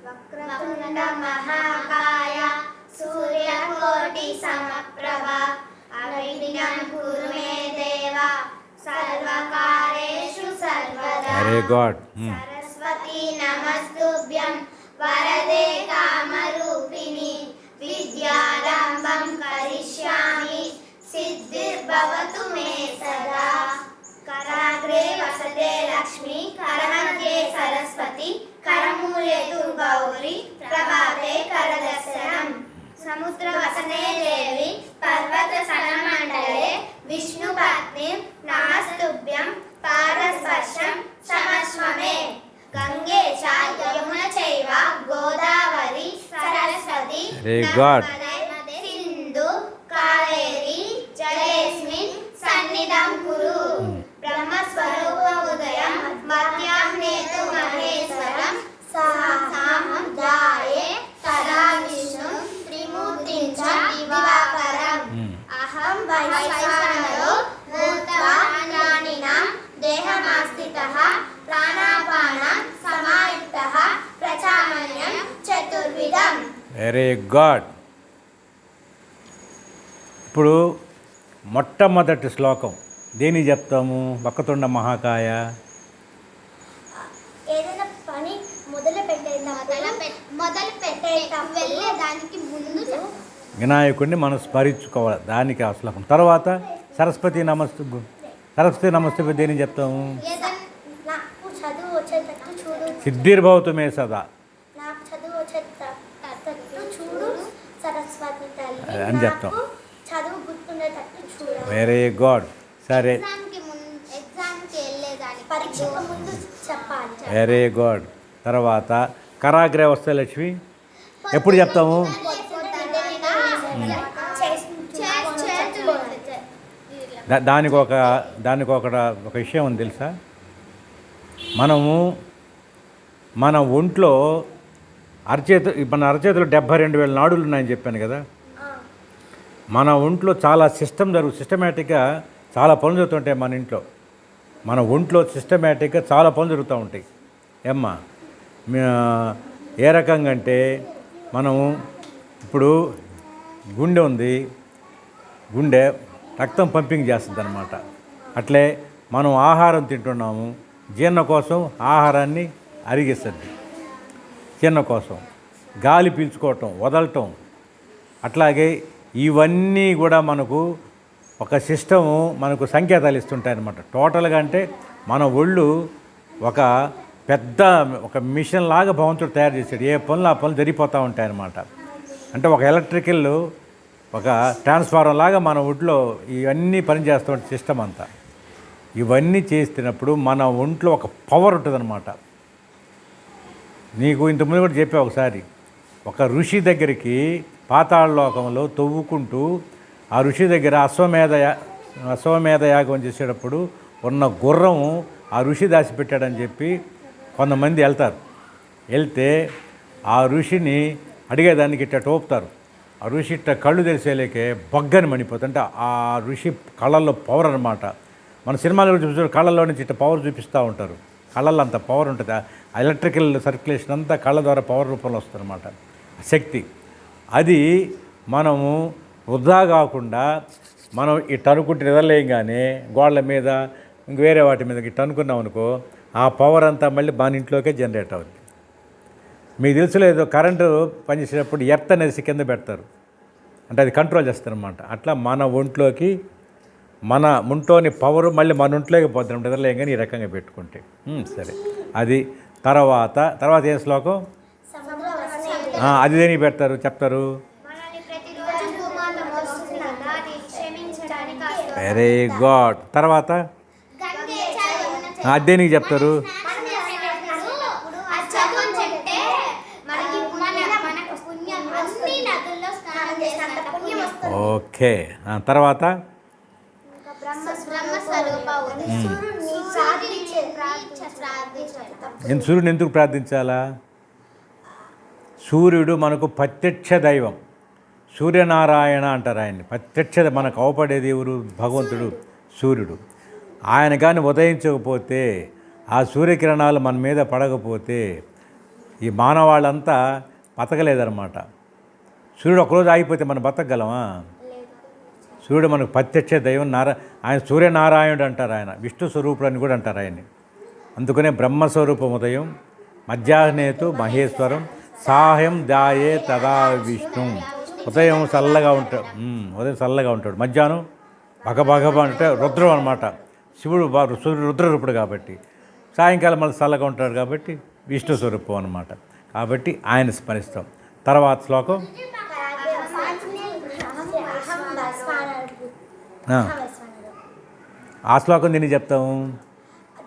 వక్రతుండ మహాకాయ సూర్యకోటి సమప్రభ అవిఘ్నం కురు మే దేవ సర్వకార్యేషు సర్వదా. Very good. సరస్వతి నమస్తుభ్యం వరదే కామరూపిణి విద్యారంభం కరిష్యామి సిద్ధిర్భవతు మే సదా. కరాగ్రే వసతే లక్ష్మి కరమధ్యే సరస్వతి కరమూలే తు గౌరీ ప్రభాతే కరదర్శనం. సముద్రవసనే దేవి పర్వత సనమండలే విష్ణుపత్ని నమస్తుభ్యం పాదస్పర్శం క్షమస్వ మే. గంగే చ యమున చైవ గోదావరి సరస్వతి నర్మదే సింధు కావేరి జలేస్మిన్ సన్నిధం కురు. బ్రహ్మస్వరూప ఉదయం మధ్యాహ్నేతు మహేశ్వరం సాహం ధ్యాయే సదా విష్ణు త్రిమూర్తిం చ దివాకరం. అహం వైశ్వానరో భూత్వా ప్రాణినాం దేహమాస్థితః ప్రాణాపాన సమాయుక్తః ప్రచామన్యం చతుర్విధం. Very good. ఇప్పుడు మొట్టమొదటి శ్లోకం దేని చెప్తాము? వక్రతుండ మహాకాయ. ఏదైనా పని మొదలు పెట్టేటప్పుడు వెళ్ళేదానికి ముందు వినాయకుడిని మనం స్మరించుకోవాలి, దానికి ఆ శ్లోకం. తర్వాత సరస్వతి నమస్తు. సరస్వతి నమస్తే దేని చెప్తాము? నాకు చదువు వచ్చేటట్టు చూడు, సిద్ధిర్భవతు మే సదా. నాకు చదువు వచ్చేటట్టు చూడు సరస్వతి తల్లి అని చెప్తాం. చదువు గుర్తుండేటట్టు చూడు. Very good. సరే, ఎగ్జామ్కి వెళ్ళేదానికి పరీక్షకు ముందు చెప్పాలి. Very good. తర్వాత కరాగ్రే వస్తే లక్ష్మి ఎప్పుడు చెప్తాము? దానికి ఒక విషయం ఉంది తెలుసా? మన ఒంట్లో మన అరచేతులు 72,000 నాడులు ఉన్నాయని చెప్పాను కదా. మన ఒంట్లో చాలా సిస్టమేటిక్గా చాలా పనులు జరుగుతుంటాయి. మన ఒంట్లో సిస్టమేటిక్గా చాలా పనులు జరుగుతూ ఉంటాయి. ఏమ్మా, ఏ రకంగా అంటే మనము ఇప్పుడు గుండె ఉంది, గుండె రక్తం పంపింగ్ చేస్తుంది అన్నమాట. అట్లే మనం ఆహారం తింటున్నాము, జీర్ణ కోసం ఆహారాన్ని అరిగిస్తుంది. జీర్ణ కోసం గాలి పీల్చుకోవటం, వదలటం, అట్లాగే ఇవన్నీ కూడా మనకు ఒక సిస్టము మనకు సంకేతాలు ఇస్తుంటాయి అన్నమాట. టోటల్గా అంటే మన ఒళ్ళు ఒక పెద్ద మిషన్ లాగా భగవంతుడు తయారు చేశాడు. ఏ పనులు ఆ పనులు జరిగిపోతూ ఉంటాయన్నమాట. అంటే ఒక ఎలక్ట్రికల్ ఒక ట్రాన్స్ఫార్మర్ లాగా మన ఒంట్లో ఇవన్నీ పనిచేస్తూ ఉంటాయి సిస్టమ్ అంతా. ఇవన్నీ చేస్తున్నప్పుడు మన ఒంట్లో ఒక పవర్ ఉంటుందన్నమాట. నీకు ఇంతకుముందు కూడా చెప్పా ఒకసారి, ఒక ఋషి దగ్గరికి పాతాళ లోకంలో తవ్వుకుంటూ ఆ ఋషి దగ్గర అశ్వమేధ యాగం చేసేటప్పుడు ఉన్న గుర్రం ఆ ఋషి దాచిపెట్టాడని చెప్పి కొంతమంది వెళ్తే ఆ ఋషిని అడిగేదానికి ఇట్ట టోపుతారు. ఆ ఋషి ఇట్ట కళ్ళు తెరిసేలేకే బొగ్గని మణిపోతుంటే ఆ ఋషి కళ్ళల్లో పవర్ అనమాట. మన సినిమాలో చూసి కళ్ళల్లో నుంచి ఇట్ట పవర్ చూపిస్తూ ఉంటారు. కళ్ళల్లో అంత పవర్ ఉంటుంది. ఆ ఎలక్ట్రికల్ సర్క్యులేషన్ అంతా కళ్ళ ద్వారా పవర్ రూపంలో వస్తుంది అనమాట, శక్తి. అది మనము వృధా కాకుండా మనం ఇట్ట అనుకుంటే నిద్రలేయంగానే గోడల మీద ఇంక వేరే వాటి మీద ఇట్ట అనుకున్నాం అనుకో, ఆ పవర్ అంతా మళ్ళీ మన ఇంట్లోకే జనరేట్ అవుతుంది. మీకు తెలుసులేదు, కరెంటు పనిచేసేటప్పుడు ఎర్త్ అనేసి కింద పెడతారు, అంటే అది కంట్రోల్ చేస్తారనమాట. అట్లా మన ఒంట్లోకి మన ఒంట్లోని పవర్ మళ్ళీ మన ఒంట్లోకి పోతాం నిద్రలేయంగానే ఈ రకంగా పెట్టుకుంటే. సరే, అది తర్వాత ఏ శ్లోకం? అది దేనికి పెడతారు చెప్తారు? Very good. తర్వాత అది దేనికి చెప్తారు? ఓకే. తర్వాత నేను సూర్యుని ఎందుకు ప్రార్థించాలా? సూర్యుడు మనకు ప్రత్యక్ష దైవం, సూర్యనారాయణ అంటారు ఆయన్ని. ప్రత్యక్ష మనకు అవపడేది ఎవరు? భగవంతుడు, సూర్యుడు. ఆయన కానీ ఉదయించకపోతే, ఆ సూర్యకిరణాలు మన మీద పడకపోతే ఈ మానవాళ్ళంతా బతకలేదన్నమాట. సూర్యుడు ఒకరోజు ఆగిపోతే మనం బతకగలమా? సూర్యుడు మనకు ప్రత్యక్ష దైవం. ఆయన సూర్యనారాయణుడు అంటారు, ఆయన విష్ణు స్వరూపుడు అని కూడా అంటారు ఆయన్ని. అందుకనే బ్రహ్మస్వరూపం ఉదయం, మధ్యాహ్నేతు మహేశ్వరం, సాయం దాయే తదా విష్ణు. ఉదయం చల్లగా ఉంటాడు, ఉదయం చల్లగా ఉంటాడు. మధ్యాహ్నం భగభగ అంటే రుద్రం అనమాట, శివుడు సూర్యుడు రుద్రరూపుడు కాబట్టి. సాయంకాలం మళ్ళీ చల్లగా ఉంటాడు కాబట్టి విష్ణు స్వరూపం అనమాట. కాబట్టి ఆయన స్మరిస్తాం. తర్వాత శ్లోకం ఆ శ్లోకం దీనికి చెప్తాము.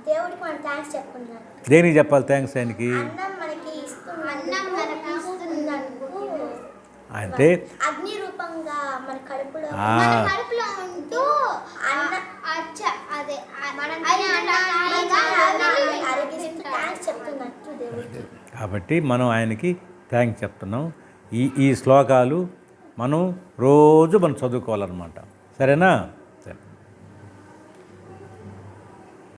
దేవుడికి మనం థ్యాంక్స్ చెప్పుకుంటున్నాం. దేనికి చెప్పాలి థ్యాంక్స్ ఆయనకి? అన్నం మనకి ఇస్తున్నందుకు, అంటే అగ్ని రూపంగా మన కడుపులో ఉంటూ థ్యాంక్స్ చెప్తున్నట్టు దేవుడికి. కాబట్టి మనం ఆయనకి థ్యాంక్స్ చెప్తున్నాం. ఈ శ్లోకాలు మనం రోజు చదువుకోవాలన్నమాట. సరేనా?